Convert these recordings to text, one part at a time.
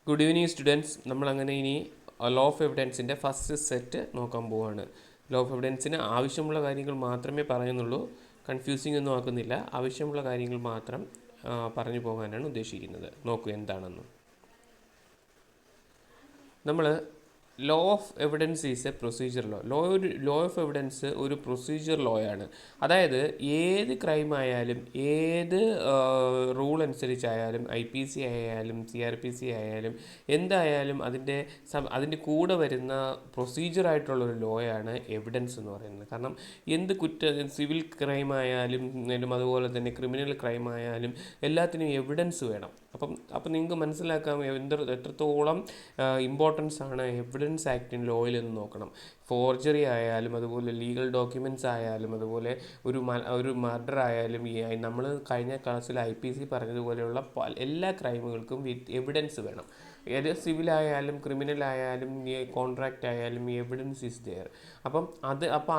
Good evening students. നമ്മളങ്ങനെ ഇനി law of എവിഡൻസിൻ്റെ first set നോക്കാൻ പോവുകയാണ്. ലോ ഓഫ് എവിഡൻസിന് ആവശ്യമുള്ള കാര്യങ്ങൾ മാത്രമേ പറയുന്നുള്ളൂ, കൺഫ്യൂസിംഗ് ഒന്നും ആക്കുന്നില്ല. ആവശ്യമുള്ള കാര്യങ്ങൾ മാത്രം പറഞ്ഞു പോകാനാണ് ഉദ്ദേശിക്കുന്നത്. നോക്കൂ എന്താണെന്ന്. നമ്മൾ law of evidence is a procedure law. Law of evidence ഒരു പ്രൊസീജിയർ ലോ ആണ്. അതായത് ഏത് ക്രൈം ആയാലും ഏത് റൂൾ അനുസരിച്ചായാലും IPC ആയാലും CRPC ആയാലും എന്തായാലും അതിൻ്റെ കൂടെ വരുന്ന പ്രൊസീജിയറായിട്ടുള്ളൊരു ലോ ആണ് എവിഡൻസ് എന്ന് പറയുന്നത്. കാരണം എന്ത് സിവിൽ ക്രൈം ആയാലും അതുപോലെ തന്നെ ക്രിമിനൽ ക്രൈം ആയാലും എല്ലാത്തിനും എവിഡൻസ് വേണം. അപ്പം നിങ്ങൾക്ക് മനസ്സിലാക്കാം എത്രത്തോളം ഇമ്പോർട്ടൻസ് ആണ് എവിഡൻസ് ആക്ട് ഇൻ ലോയിൽ എന്ന് നോക്കണം. ഫോർജറി ആയാലും അതുപോലെ ലീഗൽ ഡോക്യുമെൻറ്റ്സ് ആയാലും അതുപോലെ ഒരു മർഡർ ആയാലും നമ്മൾ കഴിഞ്ഞ ക്ലാസ്സിൽ IPC പറഞ്ഞതുപോലെയുള്ള എല്ലാ ക്രൈമുകൾക്കും എവിഡൻസ് വേണം. ഏത് സിവിലായാലും ക്രിമിനലായാലും കോൺട്രാക്റ്റ് ആയാലും എവിഡൻസ് ഈസ് ദെയർ. അപ്പം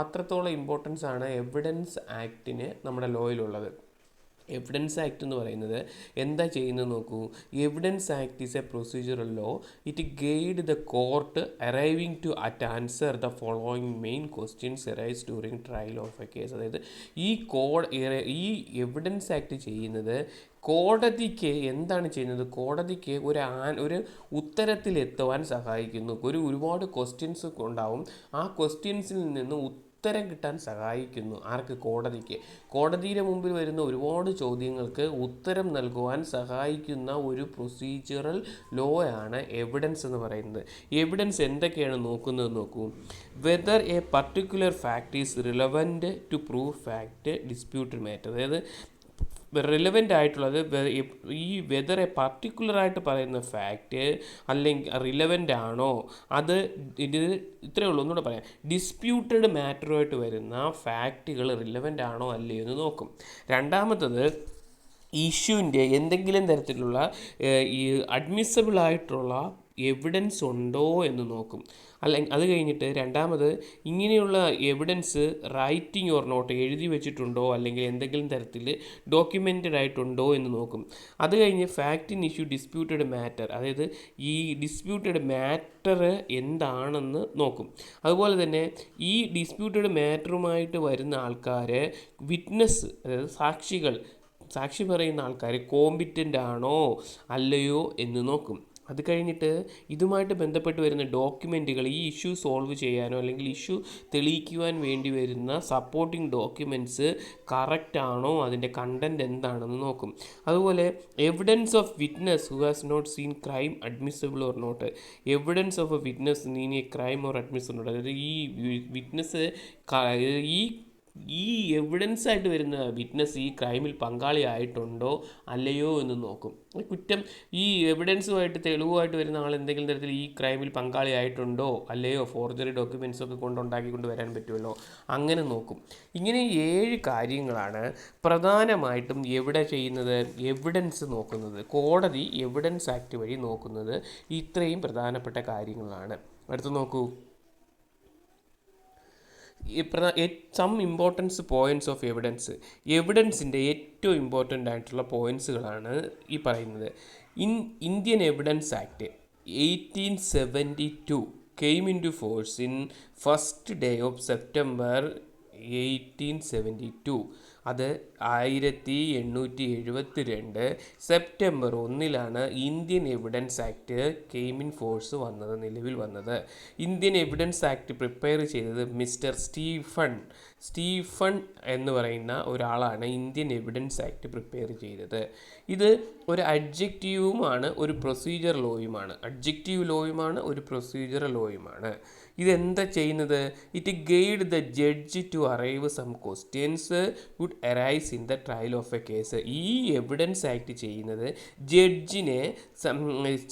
അത്രത്തോളം ഇമ്പോർട്ടൻസ് ആണ് എവിഡൻസ് ആക്ടിന് നമ്മുടെ ലോയിലുള്ളത്. എവിഡൻസ് ആക്ട് എന്ന് പറയുന്നത് എന്താ ചെയ്യുന്നത് നോക്കൂ. Evidence act is a procedural law. It guide the court arriving to answer the following main questions arise during trial of a case. അതായത് ഈ എവിഡൻസ് ആക്ട് ചെയ്യുന്നത് കോടതിക്ക് എന്താണ് ചെയ്യുന്നത്, കോടതിക്ക് ഒരു ഉത്തരത്തിലെത്തുവാൻ സഹായിക്കുന്നു. ഒരുപാട് ക്വസ്റ്റ്യൻസ് ഉണ്ടാവും. ആ ക്വസ്റ്റ്യൻസിൽ നിന്ന് ഉത്തരം കിട്ടാൻ സഹായിക്കുന്നു. ആർക്ക്? കോടതിക്ക്. കോടതിയുടെ മുമ്പിൽ വരുന്ന ഒരുപാട് ചോദ്യങ്ങൾക്ക് ഉത്തരം നൽകുവാൻ സഹായിക്കുന്ന ഒരു പ്രൊസീജിയറൽ ലോ ആണ് എവിഡൻസ് എന്ന് പറയുന്നത്. എവിഡൻസ് എന്തൊക്കെയാണ് നോക്കുന്നത് നോക്കൂ. Whether a particular fact is relevant to prove fact disputed matter. അതായത് റിലവൻ്റ് ആയിട്ടുള്ളത് ഈ വെദർ എ പർട്ടിക്കുലറായിട്ട് പറയുന്ന ഫാക്റ്റ് അല്ലെങ്കിൽ റിലവൻ്റ് ആണോ, ഇത്രയേ ഉള്ളൂ. ഒന്നുകൂടെ പറയാം. ഡിസ്പ്യൂട്ടഡ് മാറ്ററുമായിട്ട് വരുന്ന ഫാക്റ്റുകൾ റിലവൻ്റ് ആണോ അല്ലയോ എന്ന് നോക്കും. രണ്ടാമത്തത് ഇഷ്യൂവിൻ്റെ എന്തെങ്കിലും തരത്തിലുള്ള ഈ അഡ്മിസിബിൾ ആയിട്ടുള്ള എവിഡൻസ് ഉണ്ടോ എന്ന് നോക്കും. അത് കഴിഞ്ഞിട്ട് രണ്ടാമത് ഇങ്ങനെയുള്ള എവിഡൻസ് റൈറ്റിംഗ് ഓർ നോട്ട് എഴുതി വെച്ചിട്ടുണ്ടോ അല്ലെങ്കിൽ എന്തെങ്കിലും തരത്തിൽ ഡോക്യുമെൻറ്റഡ് ആയിട്ടുണ്ടോ എന്ന് നോക്കും. അത് കഴിഞ്ഞ് fact in issue disputed matter, അതായത് ഈ ഡിസ്പ്യൂട്ടഡ് മാറ്റർ എന്താണെന്ന് നോക്കും. അതുപോലെ തന്നെ ഈ ഡിസ്പ്യൂട്ടഡ് മാറ്ററുമായിട്ട് വരുന്ന ആൾക്കാർ വിറ്റ്നസ്, അതായത് സാക്ഷി പറയുന്ന ആൾക്കാർ കോമ്പിറ്റൻ്റ് ആണോ അല്ലയോ എന്ന് നോക്കും. അത് കഴിഞ്ഞിട്ട് ഇതുമായിട്ട് ബന്ധപ്പെട്ട് വരുന്ന ഡോക്യുമെൻറ്റുകൾ, ഈ ഇഷ്യൂ സോൾവ് ചെയ്യാനോ അല്ലെങ്കിൽ ഇഷ്യൂ തെളിയിക്കുവാൻ വേണ്ടി വരുന്ന സപ്പോർട്ടിംഗ് ഡോക്യുമെൻറ്റ്സ് കറക്റ്റ് ആണോ, അതിൻ്റെ കണ്ടൻറ്റ് എന്താണെന്ന് നോക്കും. അതുപോലെ evidence of witness who has not seen crime admissible or not. Evidence of a witness seen a crime or admissible. അതായത് ഈ വിറ്റ്നസ് ഈ എവിഡൻസ് ആയിട്ട് വരുന്ന വിറ്റ്നസ് ഈ ക്രൈമിൽ പങ്കാളിയായിട്ടുണ്ടോ അല്ലയോ എന്ന് നോക്കും. ഈ എവിഡൻസുമായിട്ട് തെളിവുമായിട്ട് വരുന്ന ആൾ എന്തെങ്കിലും തരത്തിൽ ഈ ക്രൈമിൽ പങ്കാളിയായിട്ടുണ്ടോ അല്ലയോ, ഫോർജറി ഡോക്യുമെൻറ്റ്സ് ഒക്കെ ഉണ്ടാക്കിക്കൊണ്ട് വരാൻ പറ്റുമല്ലോ, അങ്ങനെ നോക്കും. ഇങ്ങനെ 7 കാര്യങ്ങളാണ് പ്രധാനമായിട്ടും എവിടെ ചെയ്യുന്നത്, എവിഡൻസ് നോക്കുന്നത്. കോടതി എവിഡൻസ് ആക്ട് വഴി നോക്കുന്നത് ഇത്രയും പ്രധാനപ്പെട്ട കാര്യങ്ങളാണ്. അടുത്ത് നോക്കൂ. Some importance points of evidence. എവിഡൻസിൻ്റെ ഏറ്റവും ഇമ്പോർട്ടൻ്റ് ആയിട്ടുള്ള പോയിൻറ്റ്സുകളാണ് ഈ പറയുന്നത്. Indian evidence act 1872 came into force in first day of September 1872. അത് 1872 September 1 Indian evidence act came in force നിലവിൽ വന്നത്. ഇന്ത്യൻ എവിഡൻസ് ആക്ട് പ്രിപ്പയർ ചെയ്തത് മിസ്റ്റർ സ്റ്റീഫൻ എന്ന് പറയുന്ന ഒരാളാണ് ഇന്ത്യൻ എവിഡൻസ് ആക്ട് പ്രിപ്പയർ ചെയ്തത്. ഇത് ഒരു അഡ്ജക്റ്റീവുമാണ്, ഒരു പ്രൊസീജിയർ ലോയുമാണ്. ഒരു പ്രൊസീജിയർ ലോയുമാണ്. ഇതെന്താ ചെയ്യുന്നത്? It guide the judge to arrive some questions would arise in the trial of a case. ഈ എവിഡൻസ് ആക്ട് ചെയ്യുന്നത് ജഡ്ജിനെ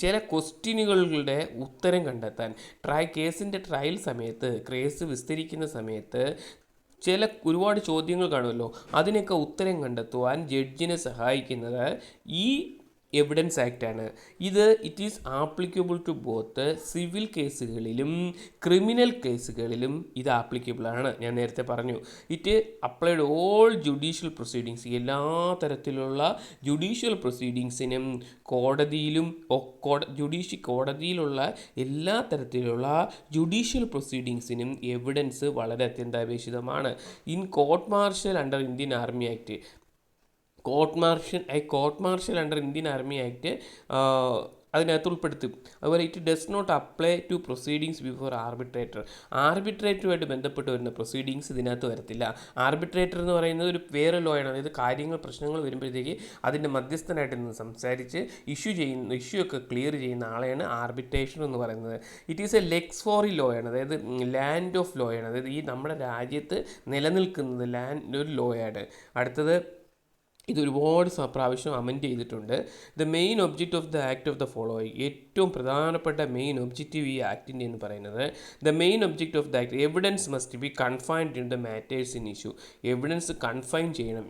ചില ക്വസ്റ്റ്യനുകളുടെ ഉത്തരം കണ്ടെത്താൻ, കേസിൻ്റെ ട്രയൽ സമയത്ത്, കേസ് വിസ്തരിക്കുന്ന സമയത്ത് ഒരുപാട് ചോദ്യങ്ങൾ കാണുമല്ലോ, അതിനൊക്കെ ഉത്തരം കണ്ടെത്തുവാൻ ജഡ്ജിനെ സഹായിക്കുന്നത് ഈ എവിഡൻസ് ആക്റ്റാണ്. It is applicable to both civil കേസുകളിലും ക്രിമിനൽ കേസുകളിലും ഇത് ആപ്ലിക്കബിൾ ആണ്. ഞാൻ നേരത്തെ പറഞ്ഞു, it applied all judicial proceedings, എല്ലാ തരത്തിലുള്ള ജുഡീഷ്യൽ പ്രൊസീഡിങ്സിനും കോടതിയിലും കോടതിയിലുള്ള എല്ലാ തരത്തിലുള്ള ജുഡീഷ്യൽ പ്രൊസീഡിങ്സിനും എവിഡൻസ് വളരെ അത്യന്താപേക്ഷിതമാണ്. In court martial under Indian army act, court martial under Indian army act അതിനകത്ത് ഉൾപ്പെടുത്തും. അതുപോലെ it does not apply to proceedings before ആർബിട്രേറ്ററുമായിട്ട് ബന്ധപ്പെട്ട് വരുന്ന പ്രൊസീഡിങ്സ് ഇതിനകത്ത് വരത്തില്ല. ആർബിട്രേറ്റർ എന്ന് പറയുന്നത് ഒരു വേറെ ലോ ആണ്. അതായത് പ്രശ്നങ്ങൾ വരുമ്പോഴത്തേക്ക് അതിൻ്റെ മധ്യസ്ഥനായിട്ട് നിന്ന് സംസാരിച്ച് ഇഷ്യൂ ഒക്കെ ക്ലിയർ ചെയ്യുന്ന ആളെയാണ് ആർബിട്രേഷൻ എന്ന് പറയുന്നത്. ഇറ്റ് ഈസ് എ ലെക്സ്ഫോറി ലോ ആണ്, അതായത് ലാൻഡ് ഓഫ് ലോ ആണ്. അതായത് ഈ നമ്മുടെ രാജ്യത്ത് നിലനിൽക്കുന്നത് ഒരു ലോ ആണ്. അടുത്തത്, ഇത് ഒരുപാട് പ്രാവശ്യം അമെൻഡ് ചെയ്തിട്ടുണ്ട്. The main object of the act of the following, ഏറ്റവും പ്രധാനപ്പെട്ട മെയിൻ ഒബ്ജക്റ്റീവ് ഈ ആക്ടിൻ്റെ എന്ന് പറയുന്നത്, the main object of the act evidence must B confined in the matters in issue. Evidence confine ചെയ്യണം.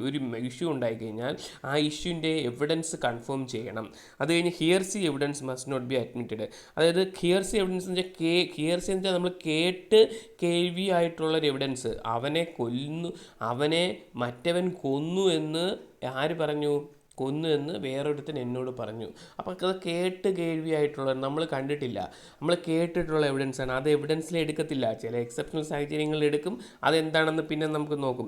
ഒരു ഇഷ്യൂ ഉണ്ടായിക്കഴിഞ്ഞാൽ ആ ഇഷ്യൂവിൻ്റെ എവിഡൻസ് കൺഫേം ചെയ്യണം. അത് കഴിഞ്ഞ് hearsay evidence must not be admitted. അതായത് ഹിയർസി എവിഡൻസ് എന്ന് വെച്ചാൽ ഹിയർസി എന്ന് വെച്ചാൽ നമ്മൾ കേൾവിയായിട്ടുള്ളൊരു എവിഡൻസ്. അവനെ മറ്റവൻ കൊന്നു എന്ന് ആര് പറഞ്ഞു? കൊന്നു എന്ന് വേറൊരുത്തൻ എന്നോട് പറഞ്ഞു. അപ്പോൾ അത് കേൾവിയായിട്ടുള്ള, നമ്മൾ കണ്ടിട്ടില്ല, നമ്മൾ കേട്ടിട്ടുള്ള എവിഡൻസ് ആണ്. അത് എവിഡൻസിൽ എടുക്കത്തില്ല, ചില എക്സെപ്ഷണൽ സാഹചര്യങ്ങളിൽ എടുക്കും. അതെന്താണെന്ന് പിന്നെ നമുക്ക് നോക്കും.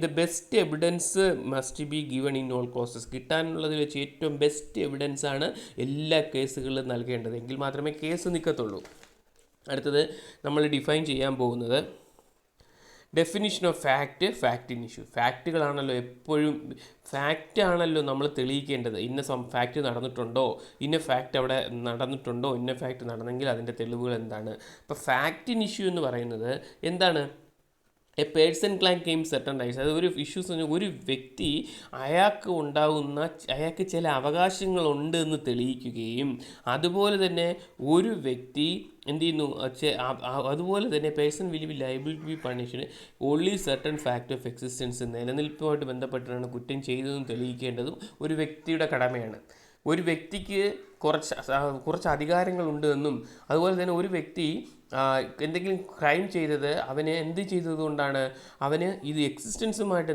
The best evidence must be given in all cases. കിട്ടാനുള്ളതിൽ വെച്ച് ഏറ്റവും ബെസ്റ്റ് എവിഡൻസ് ആണ് എല്ലാ കേസുകളിലും നൽകേണ്ടത്. എങ്കിൽ മാത്രമേ കേസ് നിൽക്കത്തുള്ളൂ. അടുത്തത് നമ്മൾ ഡിഫൈൻ ചെയ്യാൻ പോകുന്നത് definition of fact in issue. ഫാക്റ്റുകളാണല്ലോ എപ്പോഴും, ഫാക്റ്റാണല്ലോ നമ്മൾ തെളിയിക്കേണ്ടത്. ഇന്ന ഫാക്റ്റ് നടന്നിട്ടുണ്ടോ, ഇന്ന ഫാക്റ്റ് അവിടെ നടന്നിട്ടുണ്ടോ, ഇന്ന ഫാക്റ്റ് നടന്നെങ്കിൽ അതിൻ്റെ തെളിവുകൾ എന്താണ്. അപ്പോൾ ഫാക്റ്റ് ഇൻ ഇഷ്യൂ എന്ന് പറയുന്നത് എന്താണ്? A person claim certain rights. അത് ഒരു ഇഷ്യൂസ് പറഞ്ഞാൽ ഒരു വ്യക്തി അയാൾക്ക് ചില അവകാശങ്ങളുണ്ട് എന്ന് തെളിയിക്കുകയും, അതുപോലെ തന്നെ ഒരു വ്യക്തി എന്ത് ചെയ്യുന്നു, അതുപോലെ തന്നെ person will be liable to be punished only certain fact of existence. നിലനിൽപ്പുമായിട്ട് ബന്ധപ്പെട്ടാണ് കുറ്റം ചെയ്തതെന്ന് തെളിയിക്കേണ്ടതും ഒരു വ്യക്തിയുടെ കടമയാണ്. ഒരു വ്യക്തിക്ക് കുറച്ച് അധികാരങ്ങളുണ്ട് എന്നും, അതുപോലെ തന്നെ ഒരു വ്യക്തി എന്തെങ്കിലും ക്രൈം ചെയ്തത് അവന് എന്ത് ചെയ്തതുകൊണ്ടാണ്, അവന് ഇത് എക്സിസ്റ്റൻസുമായിട്ട്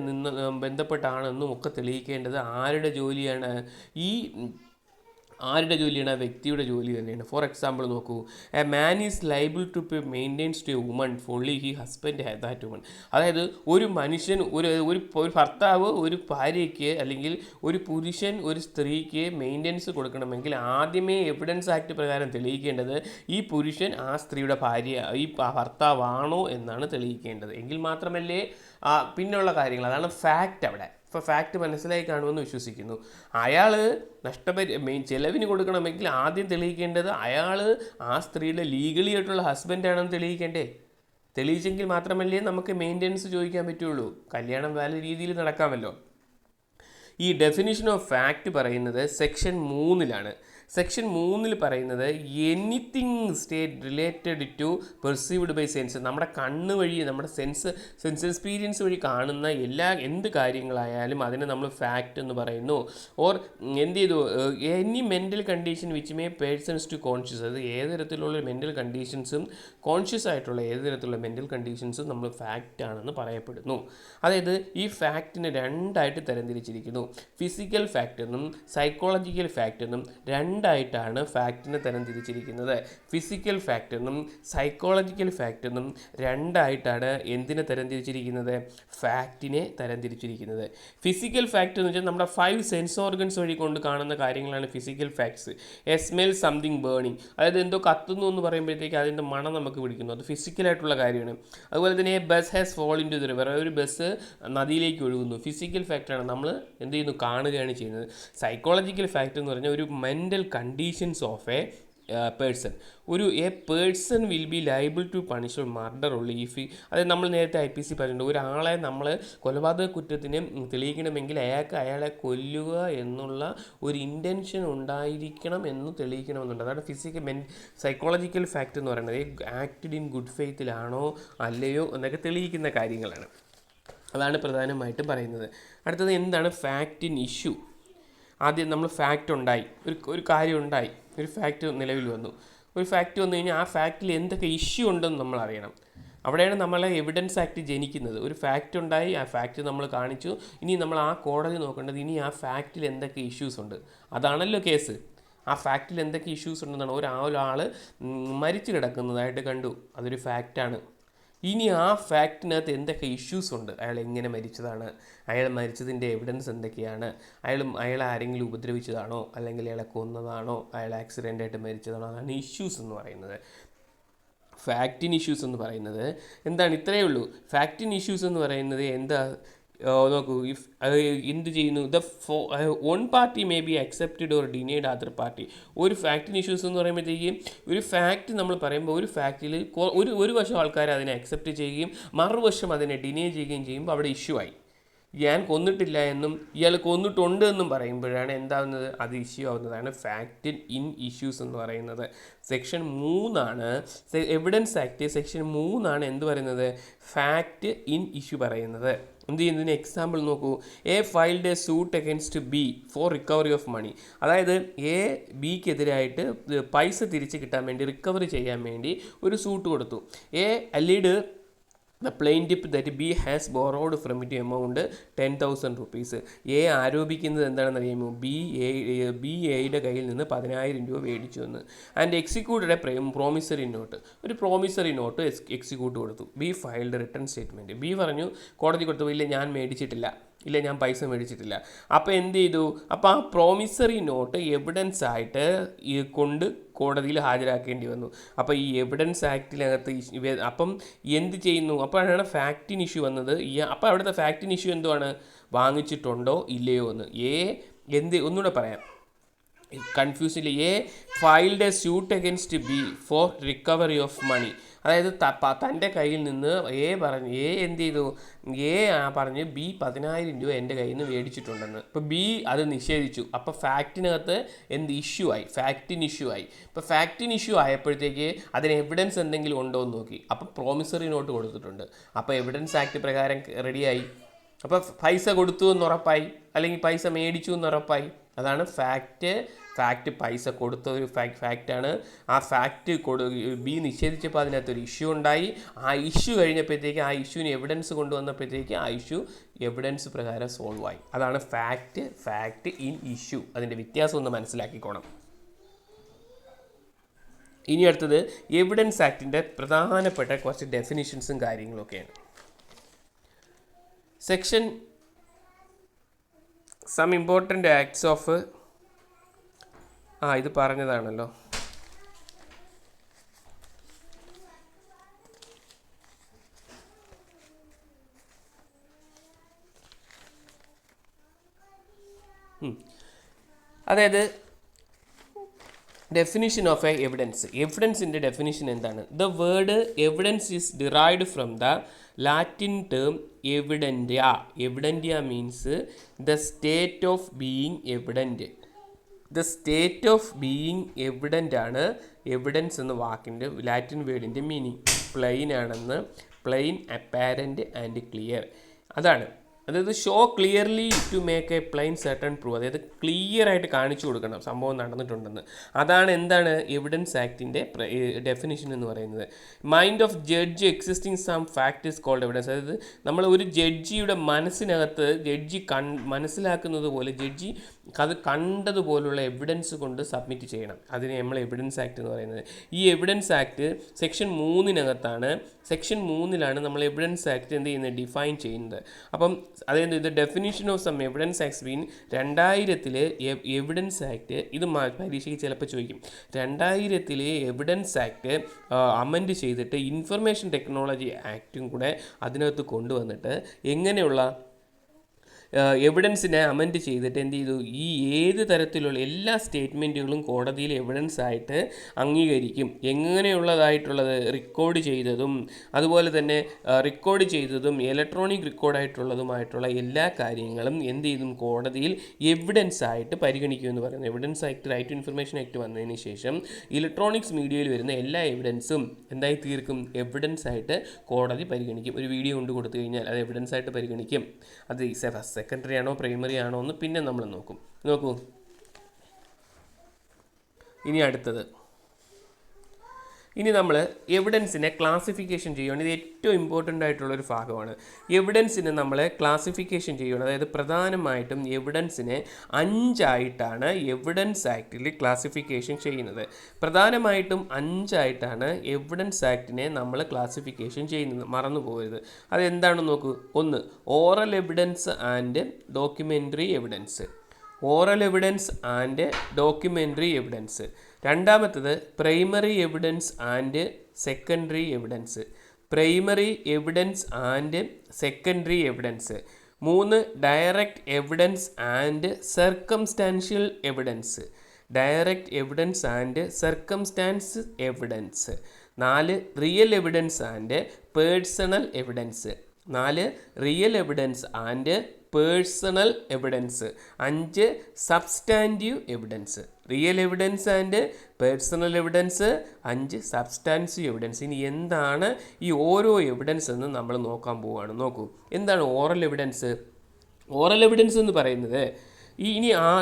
ബന്ധപ്പെട്ടാണെന്നും ഒക്കെ തെളിയിക്കേണ്ടത് ആരുടെ ജോലിയാണ്? ആരുടെ ജോലിയാണ്? ആ വ്യക്തിയുടെ ജോലി തന്നെയാണ്. ഫോർ എക്സാമ്പിൾ നോക്കൂ, a man is liable to pay maintains to a woman if only he husband have that woman. അതായത് ഒരു മനുഷ്യൻ, ഒരു ഭർത്താവ് ഒരു ഭാര്യയ്ക്ക് അല്ലെങ്കിൽ ഒരു പുരുഷൻ ഒരു സ്ത്രീക്ക് മെയിൻ്റെനൻസ് കൊടുക്കണമെങ്കിൽ ആദ്യമേ എവിഡൻസ് ആക്ട് പ്രകാരം തെളിയിക്കേണ്ടത് ഈ പുരുഷൻ ആ സ്ത്രീയുടെ ഭർത്താവാണോ എന്നാണ് തെളിയിക്കേണ്ടത്. എങ്കിൽ മാത്രമല്ലേ പിന്നെയുള്ള കാര്യങ്ങൾ, അതാണ് ഫാക്റ്റ്. അവിടെ ഇപ്പോൾ ഫാക്റ്റ് മനസ്സിലായി കാണുമെന്ന് വിശ്വസിക്കുന്നു. അയാൾ ചെലവിന് കൊടുക്കണമെങ്കിൽ ആദ്യം തെളിയിക്കേണ്ടത് അയാൾ ആ സ്ത്രീയുടെ ലീഗലി ആയിട്ടുള്ള ഹസ്ബൻഡാണെന്ന് തെളിയിക്കേണ്ടേ. തെളിയിച്ചെങ്കിൽ മാത്രമല്ലേ നമുക്ക് മെയിൻ്റെനൻസ് ചോദിക്കാൻ പറ്റുള്ളൂ. കല്യാണം വേറെ രീതിയിൽ നടക്കാമല്ലോ. ഈ ഡെഫിനിഷൻ ഓഫ് ഫാക്റ്റ് പറയുന്നത് സെക്ഷൻ 3 സെക്ഷൻ 3 പറയുന്നത് anything state related to perceived by sense. നമ്മുടെ കണ്ണ് വഴി, നമ്മുടെ സെൻസ് എക്സ്പീരിയൻസ് വഴി കാണുന്ന എന്ത് കാര്യങ്ങളായാലും അതിനെ നമ്മൾ ഫാക്റ്റ് എന്ന് പറയുന്നു. ഓർ എന്ത് ചെയ്തു, any mental condition which may persons to conscious. അത് ഏത് തരത്തിലുള്ള മെൻ്റൽ കണ്ടീഷൻസും, കോൺഷ്യസ് ആയിട്ടുള്ള ഏത് തരത്തിലുള്ള മെൻ്റൽ കണ്ടീഷൻസും നമ്മൾ ഫാക്റ്റ് ആണെന്ന് പറയപ്പെടുന്നു. അതായത് ഈ ഫാക്റ്റിനെ 2ആയിട്ട് തരംതിരിച്ചിരിക്കുന്നു. ഫിസിക്കൽ ഫാക്റ്റ് എന്നും സൈക്കോളജിക്കൽ ഫാക്റ്റ് എന്നും 2ആയിട്ടാണ് ഫാക്റ്റിനെ തരംതിരിച്ചിരിക്കുന്നത്. ഫിസിക്കൽ ഫാക്റ്റ് എന്നും സൈക്കോളജിക്കൽ ഫാക്റ്റ് എന്നും 2ആയിട്ടാണ് എന്തിനെ തരംതിരിച്ചിരിക്കുന്നത്? ഫാക്റ്റിനെ തരംതിരിച്ചിരിക്കുന്നത്. ഫിസിക്കൽ ഫാക്റ്റ് എന്ന് വെച്ചാൽ നമ്മുടെ 5 സെൻസ് ഓർഗൻസ് വഴി കൊണ്ട് കാണുന്ന കാര്യങ്ങളാണ് physical facts. A smell something burning, അതായത് എന്തോ കത്തുന്നു എന്ന് പറയുമ്പോഴത്തേക്ക് അതിൻ്റെ മണം നമുക്ക് പിടിക്കുന്നു, അത് ഫിസിക്കലായിട്ടുള്ള കാര്യമാണ്. അതുപോലെ തന്നെ bus has fall in to the river, ഒരു ബസ് നദിയിലേക്ക് ഒഴുകുന്നു, ഫിസിക്കൽ ഫാക്റ്റാണ്, നമ്മൾ എന്ത് ചെയ്യുന്നു, കാണുകയാണ് ചെയ്യുന്നത്. സൈക്കോളജിക്കൽ ഫാക്റ്റ് എന്ന് പറഞ്ഞാൽ ഒരു mental conditions of a person. A person will be liable to punish murder only if, അതായത് നമ്മൾ നേരത്തെ IPC പറഞ്ഞിട്ടുണ്ട്, ഒരാളെ നമ്മൾ കൊലപാതക കുറ്റത്തിന് തെളിയിക്കണമെങ്കിൽ അയാളെ കൊല്ലുക എന്നുള്ള ഒരു ഇൻറ്റൻഷൻ ഉണ്ടായിരിക്കണം എന്ന് തെളിയിക്കണമെന്നുണ്ട്. അതാണ് സൈക്കോളജിക്കൽ ഫാക്റ്റ് എന്ന് പറയുന്നത്. ആക്റ്റഡ് ഇൻ ഗുഡ് ഫെയ്ത്തിലാണോ അല്ലയോ എന്നൊക്കെ തെളിയിക്കുന്ന കാര്യങ്ങളാണ്. അതാണ് പ്രധാനമായിട്ടും പറയുന്നത്. അടുത്തത് എന്താണ് ഫാക്റ്റ് ഇൻ ഇഷ്യൂ? ആദ്യം നമ്മൾ ഫാക്റ്റ് ഉണ്ടായി, ഒരു കാര്യം ഉണ്ടായി, ഒരു ഫാക്റ്റ് നിലവിൽ വന്നു. ഒരു ഫാക്റ്റ് വന്നു കഴിഞ്ഞാൽ ആ ഫാക്റ്റിൽ എന്തൊക്കെ ഇഷ്യൂ ഉണ്ടെന്ന് നമ്മൾ അറിയണം. അവിടെയാണ് നമ്മളെ എവിഡൻസ് ആക്ട് ജനിക്കുന്നത്. ഒരു ഫാക്റ്റ് ഉണ്ടായി, ആ ഫാക്റ്റ് നമ്മൾ കാണിച്ചു, ഇനി നമ്മൾ ആ കോടതി നോക്കേണ്ടത് ഇനി ആ ഫാക്റ്റിൽ എന്തൊക്കെ ഇഷ്യൂസ് ഉണ്ട്. അതാണല്ലോ കേസ്. ആ ഫാക്റ്റിൽ എന്തൊക്കെ ഇഷ്യൂസ് ഉണ്ടെന്നാണ്. ഒരാൾ മരിച്ചു കിടക്കുന്നതായിട്ട് കണ്ടു, അതൊരു ഫാക്റ്റാണ്. ഇനി ആ ഫാക്റ്റിനകത്ത് എന്തൊക്കെ ഇഷ്യൂസ് ഉണ്ട്, അയാൾ എങ്ങനെ മരിച്ചതാണ്, അയാൾ മരിച്ചതിൻ്റെ എവിഡൻസ് എന്തൊക്കെയാണ്, അയാൾ ആരെങ്കിലും ഉപദ്രവിച്ചതാണോ, അല്ലെങ്കിൽ അയാളെ കൊന്നതാണോ, അയാൾ ആക്സിഡൻ്റായിട്ട് മരിച്ചതാണോ, അതാണ് ഇഷ്യൂസ് എന്ന് പറയുന്നത്. ഫാക്റ്റിൻ ഇഷ്യൂസ് എന്ന് പറയുന്നത് എന്താണ്? ഇത്രയേ ഉള്ളൂ. ഫാക്റ്റിൻ ഇഷ്യൂസ് എന്ന് പറയുന്നത് എന്താ നോക്കൂ, ഇഫ് എന്ത് ചെയ്യുന്നു, one party may be accepted or denied other party. ഒരു ഫാക്റ്റിൻ ഇഷ്യൂസ് എന്ന് പറയുമ്പോഴത്തേക്കും ഒരു ഫാക്റ്റ് നമ്മൾ പറയുമ്പോൾ ഒരു ഫാക്റ്റിൽ ഒരു വശം ആൾക്കാർ അതിനെ അക്സെപ്റ്റ് ചെയ്യുകയും മറുവശം അതിനെ ഡിനൈ ചെയ്യുകയും ചെയ്യുമ്പോൾ അവിടെ ഇഷ്യൂ ആയി. ഞാൻ കൊന്നിട്ടില്ല എന്നും ഇയാൾ കൊന്നിട്ടുണ്ട് എന്നും പറയുമ്പോഴാണ് എന്താവുന്നത്, അത് ഇഷ്യൂ ആവുന്നതാണ് ഫാക്റ്റ് ഇൻ ഇഷ്യൂസ് എന്ന് പറയുന്നത്. സെക്ഷൻ 3 എവിഡൻസ് ആക്ട് സെക്ഷൻ 3 എന്ത് പറയുന്നത്, ഫാക്റ്റ് ഇൻ ഇഷ്യൂ പറയുന്നത്. എന്ത് ചെയ്യുന്നതിന് എക്സാമ്പിൾ നോക്കൂ. A filed a suit against B for recovery of money. അതായത് എ ബിക്കെതിരായിട്ട് പൈസ തിരിച്ച് കിട്ടാൻ വേണ്ടി, റിക്കവറി ചെയ്യാൻ വേണ്ടി ഒരു സൂട്ട് കൊടുത്തു. A അല്ലീഡ് the plaintiff that B has borrowed from it amount 10,000 rupees. A ആരോപിക്കുന്നത് എന്താണെന്ന് അറിയാമോ, ബി എയുടെ കയ്യിൽ നിന്ന് 10,000 രൂപ മേടിച്ചു എന്ന്. And executed A promissory note, ഒരു പ്രോമിസറി നോട്ട് എക്സിക്യൂട്ട് കൊടുത്തു. Be filed return statement. B പറഞ്ഞു, കോടതി കൊടുത്തു, ഇല്ല ഞാൻ മേടിച്ചിട്ടില്ല, ഇല്ല ഞാൻ പൈസ മേടിച്ചിട്ടില്ല. അപ്പോൾ എന്ത് ചെയ്തു, അപ്പോൾ ആ പ്രോമിസറി നോട്ട് എവിഡൻസ് ആയിട്ട് കൊണ്ട് കോടതിയിൽ ഹാജരാക്കേണ്ടി വന്നു. അപ്പോൾ ഈ എവിഡൻസ് ആക്ടിനകത്ത് അപ്പം എന്ത് ചെയ്യുന്നു, അപ്പോഴാണ് ഫാക്റ്റിൻ ഇഷ്യൂ വന്നത്. അപ്പോൾ അവിടുത്തെ ഫാക്റ്റിൻ ഇഷ്യൂ എന്തുവാണ്, വാങ്ങിച്ചിട്ടുണ്ടോ ഇല്ലയോ എന്ന്. ഒന്നുകൂടെ പറയാം, കൺഫ്യൂസില്ല. A filed a suit against B for recovery of money. അതായത് തൻ്റെ കയ്യിൽ നിന്ന് എ എന്ത് ചെയ്തു, പറഞ്ഞ് ബി 10,000 രൂപ എൻ്റെ കയ്യിൽ നിന്ന് മേടിച്ചിട്ടുണ്ടെന്ന്. ഇപ്പോൾ ബി അത് നിഷേധിച്ചു. അപ്പോൾ ഫാക്റ്റിനകത്ത് ഇഷ്യൂ ആയി, ഫാക്റ്റിൻ ഇഷ്യൂ ആയി. ഇപ്പോൾ ഫാക്റ്റിൻ ഇഷ്യൂ ആയപ്പോഴത്തേക്ക് അതിന് എവിഡൻസ് എന്തെങ്കിലും ഉണ്ടോ എന്ന് നോക്കി. അപ്പോൾ പ്രോമിസറി നോട്ട് കൊടുത്തിട്ടുണ്ട്. അപ്പോൾ എവിഡൻസ് ആക്ട് പ്രകാരം റെഡിയായി. അപ്പോൾ പൈസ കൊടുത്തു എന്ന് ഉറപ്പായി, അല്ലെങ്കിൽ പൈസ മേടിച്ചു എന്ന് ഉറപ്പായി. അതാണ് ഫാക്റ്റ്. പൈസ കൊടുത്ത ഒരു ഫാക്റ്റാണ്. ആ ഫാക്റ്റ് ബി നിഷേധിച്ചപ്പോൾ അതിനകത്തൊരു ഇഷ്യൂ ഉണ്ടായി. ആ ഇഷ്യൂ കഴിഞ്ഞപ്പോഴത്തേക്ക്, ആ ഇഷ്യൂവിന് എവിഡൻസ് കൊണ്ടുവന്നപ്പോഴത്തേക്ക് ആ ഇഷ്യൂ എവിഡൻസ് പ്രകാരം സോൾവ് ആയി. അതാണ് ഫാക്റ്റ് ഇൻ ഇഷ്യൂ. അതിൻ്റെ വ്യത്യാസം ഒന്ന് മനസ്സിലാക്കിക്കോണം. ഇനി അടുത്തത് എവിഡൻസ് ആക്ടിൻ്റെ പ്രധാനപ്പെട്ട കുറച്ച് ഡെഫിനിഷൻസും കാര്യങ്ങളൊക്കെയാണ്. Section some important acts of ഇത് പറഞ്ഞതാണല്ലോ. അതായത് ഡെഫിനിഷൻ ഓഫ് എ എവിഡൻസ്. എവിഡൻസിൻ്റെ ഡെഫിനിഷൻ എന്താണ്? The word evidence is derived from the Latin term evidentia. Evidentia means the state of being evident. The state of being evident ആണ് evidence എന്ന വാക്കിൻ്റെ Latin വേർഡിൻ്റെ meaning. Plain ആണെന്ന്, plain, apparent and clear. അതാണ്. അതായത് show clearly to make a plain certain prove. അതായത് clear ആയിട്ട് കാണിച്ചു കൊടുക്കണം സംഭവം നടന്നിട്ടുണ്ടെന്ന്. അതാണ് എന്താണ് എവിഡൻസ് ആക്ടിൻ്റെ ഡെഫിനിഷൻ എന്ന് പറയുന്നത്. Mind of judge existing some fact is called evidence. അതായത് നമ്മൾ ഒരു ജഡ്ജിയുടെ മനസ്സിനകത്ത് ജഡ്ജി മനസ്സിലാക്കുന്നത് പോലെ, ജഡ്ജി അത് കണ്ടതുപോലുള്ള എവിഡൻസ് കൊണ്ട് സബ്മിറ്റ് ചെയ്യണം. അതിന് നമ്മൾ എവിഡൻസ് ആക്ട് എന്ന് പറയുന്നത്. ഈ എവിഡൻസ് ആക്ട് സെക്ഷൻ 3 സെക്ഷൻ 3 നമ്മൾ എവിഡൻസ് ആക്ട് എന്ത് ചെയ്യുന്നത്, ഡിഫൈൻ ചെയ്യുന്നത്. അപ്പം അതായത് ഇത് definition of some evidence acts been 2000 evidence act, ഇത് പരീക്ഷയ്ക്ക് ചിലപ്പോൾ ചോദിക്കും. 2000 എവിഡൻസ് ആക്ട് അമെൻഡ് ചെയ്തിട്ട് ഇൻഫർമേഷൻ ടെക്നോളജി ആക്റ്റും കൂടെ അതിനകത്ത് കൊണ്ടുവന്നിട്ട് എങ്ങനെയുള്ള എവിഡൻസിനെ അമെൻഡ് ചെയ്തിട്ട് എന്ത് ചെയ്തു, ഈ ഏത് തരത്തിലുള്ള എല്ലാ സ്റ്റേറ്റ്മെൻറ്റുകളും കോടതിയിൽ എവിഡൻസ് ആയിട്ട് അംഗീകരിക്കും. എങ്ങനെയുള്ളതായിട്ടുള്ളത്, റെക്കോർഡ് ചെയ്തതും അതുപോലെ തന്നെ റെക്കോർഡ് ചെയ്തതും ഇലക്ട്രോണിക് റെക്കോർഡായിട്ടുള്ളതുമായിട്ടുള്ള എല്ലാ കാര്യങ്ങളും എന്ത് ചെയ്തും കോടതിയിൽ എവിഡൻസ് ആയിട്ട് പരിഗണിക്കുമെന്ന് പറയുന്നത്. Evidence act, right to information act വന്നതിന് ശേഷം ഇലക്ട്രോണിക്സ് മീഡിയയിൽ വരുന്ന എല്ലാ എവിഡൻസും എന്തായി തീർക്കും, എവിഡൻസ് ആയിട്ട് കോടതി പരിഗണിക്കും. ഒരു വീഡിയോ കൊണ്ട് കൊടുത്തു കഴിഞ്ഞാൽ അത് എവിഡൻസ് ആയിട്ട് പരിഗണിക്കും. അത് സെക്കൻഡറി ആണോ പ്രൈമറി ആണോ എന്ന് പിന്നെ നമ്മൾ നോക്കും. നോക്കൂ, ഇനി അടുത്തത്, ഇനി നമ്മൾ എവിഡൻസിനെ ക്ലാസിഫിക്കേഷൻ ചെയ്യുകയാണ്. ഇത് ഏറ്റവും ഇമ്പോർട്ടൻ്റ് ആയിട്ടുള്ളൊരു ഭാഗമാണ്. എവിഡൻസിനെ നമ്മൾ ക്ലാസിഫിക്കേഷൻ ചെയ്യുകയാണ്. അതായത് പ്രധാനമായിട്ടും എവിഡൻസിനെ 5ആയിട്ടാണ് എവിഡൻസ് ആക്ടിൽ ക്ലാസിഫിക്കേഷൻ ചെയ്യുന്നത്. പ്രധാനമായിട്ടും 5ആയിട്ടാണ് എവിഡൻസ് ആക്ടിനെ നമ്മൾ ക്ലാസിഫിക്കേഷൻ ചെയ്യുന്നത്, മറന്നു പോകരുത്. അതെന്താണെന്ന് നോക്കൂ. 1, oral evidence and documentary evidence. Oral evidence and documentary evidence. രണ്ടാമത്തത് primary evidence and secondary evidence. Primary evidence and secondary evidence. 3, direct evidence and circumstantial evidence. Direct evidence and circumstance evidence. 4, real evidence and personal evidence. 4, real evidence and personal evidence. 5, substantive evidence. Real evidence and personal evidence. 5, substantive evidence. ഇനി എന്താണ് ഈ ഓരോ evidence എന്ന് നമ്മൾ നോക്കാൻ പോവുകയാണ്. നോക്കൂ, എന്താണ് ഓറൽ എവിഡൻസ്? ഓറൽ എവിഡൻസ് എന്ന് പറയുന്നത്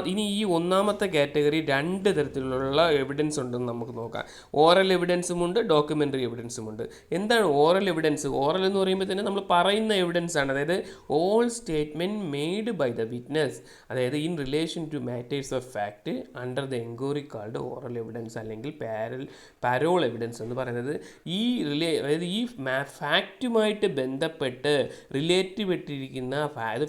ഇനി ഈ ഒന്നാമത്തെ കാറ്റഗറി 2 തരത്തിലുള്ള എവിഡൻസ് ഉണ്ടെന്ന് നമുക്ക് നോക്കാം. ഓറൽ എവിഡൻസും ഉണ്ട്, ഡോക്യുമെൻ്ററി എവിഡൻസും ഉണ്ട്. എന്താണ് ഓറൽ എവിഡൻസ്? ഓറൽ എന്ന് പറയുമ്പോൾ തന്നെ നമ്മൾ പറയുന്ന എവിഡൻസ് ആണ്. അതായത് all statement made by the witness, അതായത് in relation to matters of fact under the enquiry called oral evidence അല്ലെങ്കിൽ പാരോൾ എവിഡൻസ് എന്ന് പറയുന്നത്. അതായത് ഈ ഫാക്റ്റുമായിട്ട് ബന്ധപ്പെട്ട്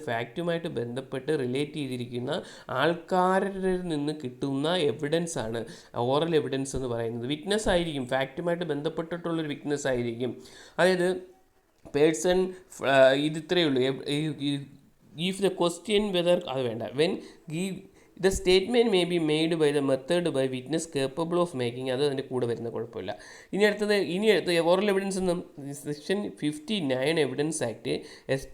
ഫാക്റ്റുമായിട്ട് ബന്ധപ്പെട്ട് റിലേറ്റ് ചെയ്തിരിക്കുന്ന ആൾക്കാരിൽ നിന്ന് കിട്ടുന്ന എവിഡൻസ് ആണ് ഓറൽ എവിഡൻസ് എന്ന് പറയുന്നത്. വിറ്റ്നസ് ആയിരിക്കും, ഫാക്റ്റുമായിട്ട് ബന്ധപ്പെട്ടിട്ടുള്ളൊരു വിറ്റ്നസ് ആയിരിക്കും. അതായത് പേഴ്സൺ ഇത് ഇത്രയേ ഉള്ളൂ. ഗീവ് ദ ക്വസ്റ്റ്യൻ വെദർ, അത് വേണ്ട, when give the statement may be made by the method by witness capable of making. അത് അതിൻ്റെ കൂടെ വരുന്ന കുഴപ്പമില്ല. ഇനി അടുത്തത് ഓറൽ എവിഡൻസ് എന്നും section 59 evidence act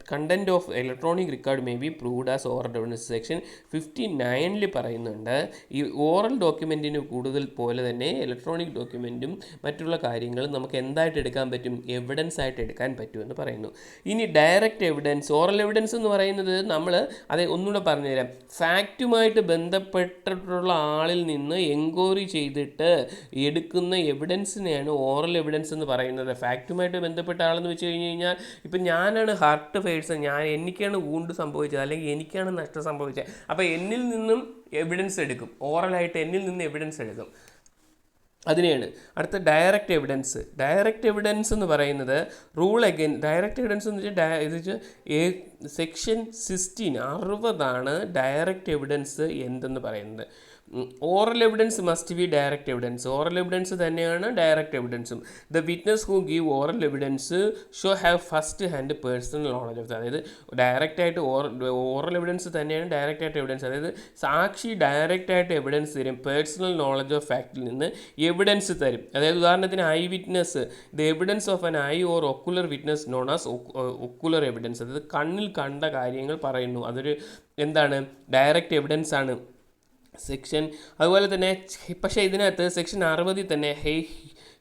content of electronic record may be proved as oral evidence. Section 59 പറയുന്നുണ്ട് ഈ ഓറൽ ഡോക്യുമെൻറ്റിന് കൂടുതൽ പോലെ തന്നെ ഇലക്ട്രോണിക് ഡോക്യുമെൻറ്റും മറ്റുള്ള കാര്യങ്ങളും നമുക്ക് എന്തായിട്ട് എടുക്കാൻ പറ്റും? എവിഡൻസ് ആയിട്ട് എടുക്കാൻ പറ്റുമെന്ന് പറയുന്നു. ഇനി ഡയറക്റ്റ് എവിഡൻസ്. ഓറൽ എവിഡൻസ് എന്ന് പറയുന്നത് നമ്മൾ അത് ഒന്നുകൂടെ പറഞ്ഞുതരാം. ഫാക്റ്റുമായിട്ട് ബന്ധപ്പെട്ടിട്ടുള്ള ആളിൽ നിന്ന് എൻക്വയറി ചെയ്തിട്ട് എടുക്കുന്ന എവിഡൻസിനെയാണ് ഓറൽ എവിഡൻസ് എന്ന് പറയുന്നത്. ഫാക്റ്റുമായിട്ട് ബന്ധപ്പെട്ട ആളെന്ന് വെച്ച് കഴിഞ്ഞ് കഴിഞ്ഞാൽ, ഇപ്പം ഞാനാണ് ഹർട്ട് പേഴ്സൺ, എനിക്കാണ് വൂണ്ട് സംഭവിച്ചത് അല്ലെങ്കിൽ എനിക്കാണ് നഷ്ടം സംഭവിച്ചത്, അപ്പോൾ എന്നിൽ നിന്നും എവിഡൻസ് എടുക്കും, ഓറലായിട്ട് എന്നിൽ നിന്ന് എവിഡൻസ് എടുക്കും. അതിനെയാണ് അടുത്ത ഡയറക്റ്റ് എവിഡൻസ്. ഡയറക്റ്റ് എവിഡൻസ് എന്ന് പറയുന്നത് ഡയറക്റ്റ് എവിഡൻസ് എന്ന് വെച്ചാൽ സെക്ഷൻ 60 ഡയറക്റ്റ് എവിഡൻസ് എന്തെന്ന് പറയുന്നത്. Oral evidence must be direct evidence. Oral evidence തന്നെയാണ് ഡയറക്റ്റ് എവിഡൻസും. The witness who give oral evidence show have first hand personal knowledge of. അതായത് ഡയറക്റ്റായിട്ട് ഓറൽ എവിഡൻസ് തന്നെയാണ് ഡയറക്റ്റ് ആയിട്ട് എവിഡൻസ്. അതായത് സാക്ഷി ഡയറക്റ്റായിട്ട് എവിഡൻസ് തരും, പേഴ്സണൽ നോളജ് ഓഫ് ഫാക്റ്റിൽ നിന്ന് എവിഡൻസ് തരും. അതായത് ഉദാഹരണത്തിന് I witness, the evidence of an I or ocular witness known as ocular evidence. അതായത് കണ്ണിൽ കണ്ട കാര്യങ്ങൾ പറയുന്നു, അതൊരു എന്താണ്? ഡയറക്റ്റ് എവിഡൻസ് ആണ്. സെക്ഷൻ അതുപോലെ തന്നെ പക്ഷേ ഇതിനകത്ത് സെക്ഷൻ 60 തന്നെ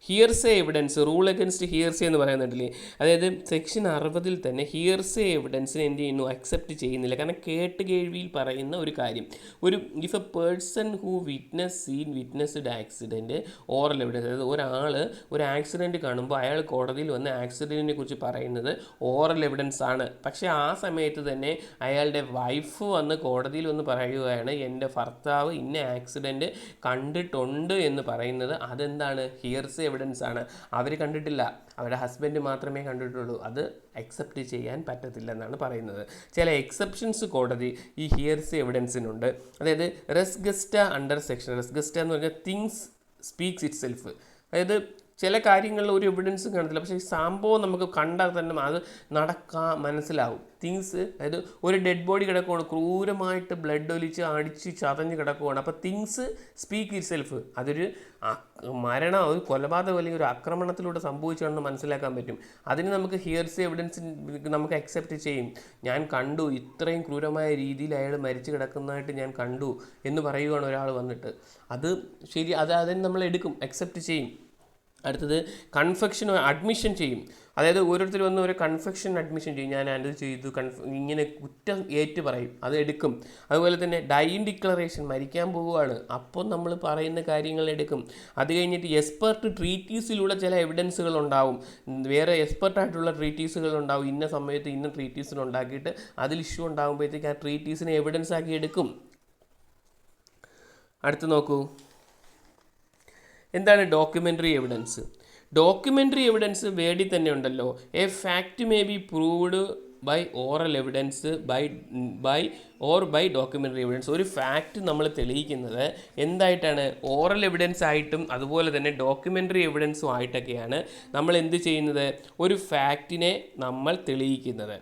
ഹിയർസേ എവിഡൻസ്, റൂൾ അഗൻസ്റ്റ് ഹിയർസേ എന്ന് പറയുന്നുണ്ടല്ലേ. അതായത് സെക്ഷൻ 60 തന്നെ ഹിയർസേ എവിഡൻസിനെ എന്ത് ചെയ്യുന്നു? അക്സെപ്റ്റ് ചെയ്യുന്നില്ല. കാരണം കേട്ട് കേൾവിയിൽ പറയുന്ന ഒരു കാര്യം, if A person who witnessed accident oral evidence, അതായത് ഒരാൾ ഒരു ആക്സിഡൻറ്റ് കാണുമ്പോൾ അയാൾ കോടതിയിൽ വന്ന് ആക്സിഡൻറ്റിനെ കുറിച്ച് പറയുന്നത് ഓറൽ എവിഡൻസ് ആണ്. പക്ഷേ ആ സമയത്ത് തന്നെ അയാളുടെ വൈഫ് വന്ന് കോടതിയിൽ വന്ന് പറയുകയാണ്, എൻ്റെ ഭർത്താവ് ഇന്ന ആക്സിഡൻറ്റ് കണ്ടിട്ടുണ്ട് എന്ന് പറയുന്നത്. അതെന്താണ്? ഹിയർസേ എവിഡൻസ് ആണ്. അവർ കണ്ടിട്ടില്ല, അവരുടെ ഹസ്ബൻഡ് മാത്രമേ കണ്ടിട്ടുള്ളൂ. അത് അക്സെപ്റ്റ് ചെയ്യാൻ പറ്റത്തില്ലെന്നാണ് പറയുന്നത്. ചില എക്സെപ്ഷൻസ് കോടതി ഈ ഹിയർസേ എവിഡൻസിനുണ്ട്. അതായത് റെസ്ഗസ്റ്റ അണ്ടർ സെക്ഷൻ, റെസ്ഗസ്റ്റ എന്ന് പറഞ്ഞാൽ തിങ്സ് സ്പീക്സ് ഇറ്റ് സെൽഫ്. അതായത് ചില കാര്യങ്ങളിൽ ഒരു എവിഡൻസും കാണത്തില്ല, പക്ഷേ ഈ സംഭവം നമുക്ക് കണ്ടാൽ തന്നെ അത് മനസ്സിലാവും. തിങ്സ്, അതായത് ഒരു ഡെഡ് ബോഡി കിടക്കുവാണ്, ക്രൂരമായിട്ട് ബ്ലഡ് ഒലിച്ച് അടിച്ച് ചതഞ്ഞ് കിടക്കുവാണ്. അപ്പോൾ തിങ്സ് സ്പീക്ക് ഇറ്റ് സെൽഫ്. അതൊരു മരണം, ഒരു കൊലപാതകം അല്ലെങ്കിൽ ഒരു ആക്രമണത്തിലൂടെ സംഭവിച്ചാണെന്ന് മനസ്സിലാക്കാൻ പറ്റും. അതിന് നമുക്ക് ഹിയർസേ എവിഡൻസ് നമുക്ക് അക്സെപ്റ്റ് ചെയ്യും. ഞാൻ കണ്ടു, ഇത്രയും ക്രൂരമായ രീതിയിൽ അയാൾ മരിച്ചു കിടക്കുന്നതായിട്ട് ഞാൻ കണ്ടു എന്ന് പറയുകയാണ് ഒരാൾ വന്നിട്ട്. അത് ശരി, അതിന് നമ്മൾ എടുക്കും, അക്സെപ്റ്റ് ചെയ്യും. അടുത്തത് കൺഫെക്ഷൻ അഡ്മിഷൻ ചെയ്യും. അതായത് ഓരോരുത്തർ വന്ന് ഒരു കൺഫെക്ഷൻ അഡ്മിഷൻ ചെയ്യും, ഞാൻ അത് ചെയ്തു ഇങ്ങനെ കുറ്റം ഏറ്റു പറയും, അത് എടുക്കും. അതുപോലെ തന്നെ ഡൈയിങ് ഡിക്ലറേഷൻ, മരിക്കാൻ പോവുകയാണ്, അപ്പോൾ നമ്മൾ പറയുന്ന കാര്യങ്ങൾ എടുക്കും. അത് കഴിഞ്ഞിട്ട് എക്സ്പെർട്ട് ട്രീറ്റീസിലൂടെ ചില എവിഡൻസുകൾ ഉണ്ടാവും, വേറെ എക്സ്പെർട്ടായിട്ടുള്ള ട്രീറ്റീസുകൾ ഉണ്ടാവും, ഇന്ന സമയത്ത് ഇന്ന ട്രീറ്റീസിന് ഉണ്ടാക്കിയിട്ട് അതിൽ ഇഷ്യൂ ഉണ്ടാകുമ്പോഴത്തേക്ക് ആ ട്രീറ്റീസിനെ എവിഡൻസ് ആക്കി എടുക്കും. അടുത്ത് നോക്കൂ, എന്താണ് ഡോക്യുമെൻ്ററി എവിഡൻസ്? ഡോക്യുമെൻ്ററി എവിഡൻസ് വേണ്ടി തന്നെ ഉണ്ടല്ലോ. A fact may be proved by oral evidence by documentary evidence. ഒരു ഫാക്റ്റ് നമ്മൾ തെളിയിക്കുന്നത് എന്തായിട്ടാണ്? ഓറൽ എവിഡൻസ് ആയിട്ടും അതുപോലെ തന്നെ ഡോക്യുമെൻ്ററി എവിഡൻസും ആയിട്ടൊക്കെയാണ് നമ്മൾ എന്ത് ചെയ്യുന്നത്? ഒരു ഫാക്റ്റിനെ നമ്മൾ തെളിയിക്കുന്നത്.